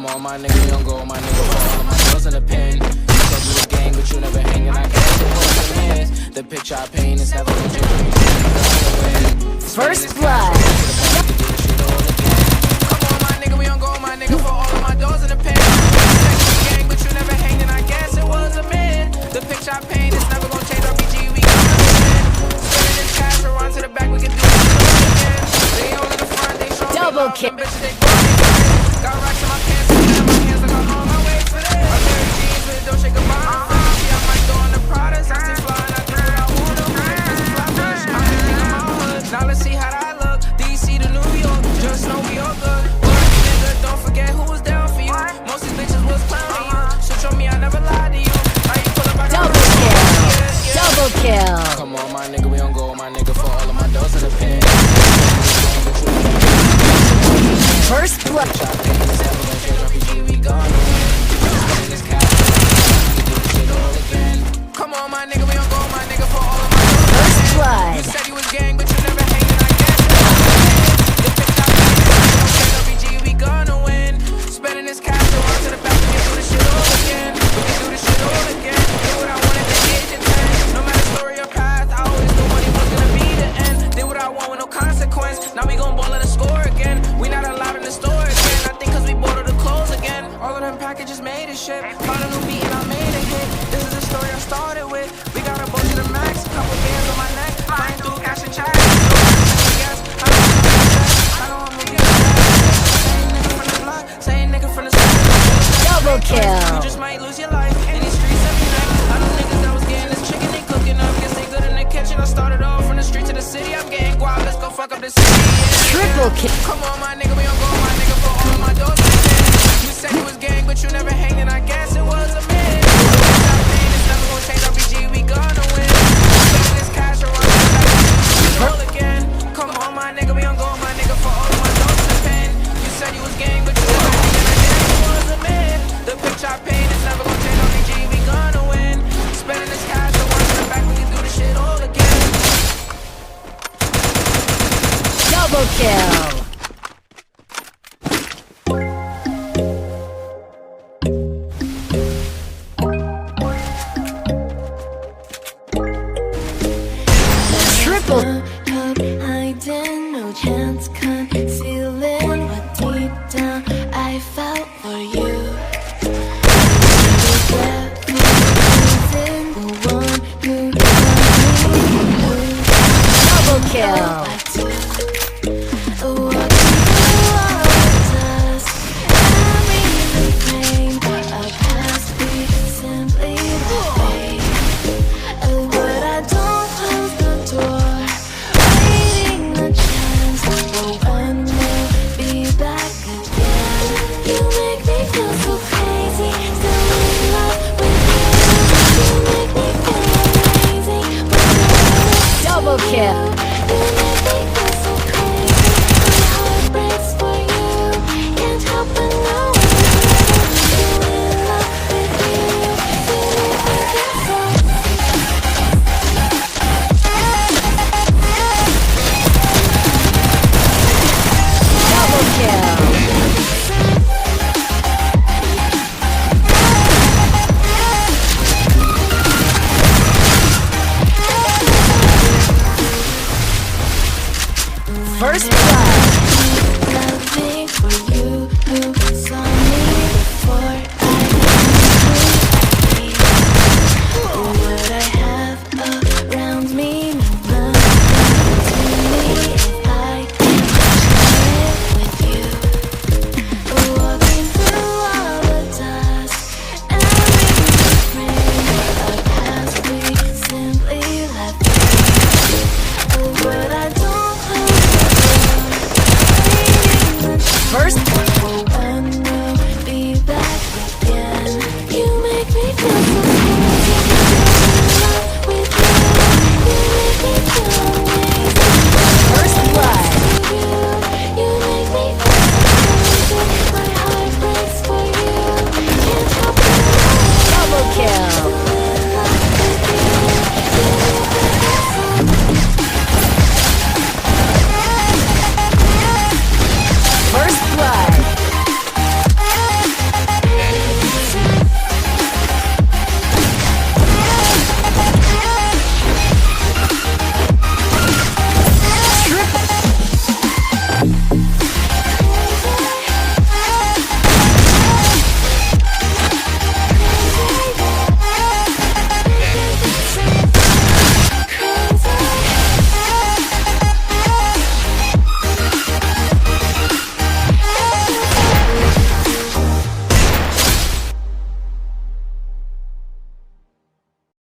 Come on, my nigga, we don't go, my nigga, for all of my girls in the pen. You said you a gang, but you never hang, and I guess it wasn't his. The picture I paint is never gonna change. First blood. Come on, my nigga, we don't go, my nigga, for all of my doors in the pen. You said you a gang, but you never hang, and I guess it was a man. The picture I paint is never gonna change. RPG, we got to win. Spinning this cash, we're on to the back, we can do it again. They all in the front, they show Double me kick. love, them bitches, they got racks in my pants, and in my hands, like I'm on my way for this. I'm wearing jeans with don't shake a bomb. See, I might go on the Prada, I stay flying, I do what I wanna. This is fly fresh, I'm in my hood. Now let's see how that look. DC to New York, just know we all good. But nigga, don't forget who was down for you. Most these bitches was clowning you. Switch on me, I never lied to you. Now you pull up, I got Double kill. Double kill. Come on, my nigga, we don't go, my nigga, for all of my doors in the pen. First blood. Come on, my nigga, we don't go, my nigga, for all of my doors. First blood. You said you was gang, but you never hang, and I guess it. The picture I paint, RPG, we gonna win. Spending this cash, so on to the back, we can do this shit all again. We can do this shit all again. Do what I wanted to age and 10. No matter story or path, I always knew money was gonna be the end. Did what I want with no consequence. Now we gon' ball in the score again. We not allowed in the store again. I think cause we bought all the clothes again. All of them packages made a shit. Found a new beat and I made a hit. This is the story I started with. We got a bunch of the max, couple bands on my neck. Flying through cash and check. Same nigga from the start. Double kill. You just might lose your life in these streets every night. I know niggas that was getting this chicken, they cooking up. Guess they good in the kitchen. I started off from the street to the city. I'm getting guap. Let's go fuck up the city. Yeah. Triple kill. Come on,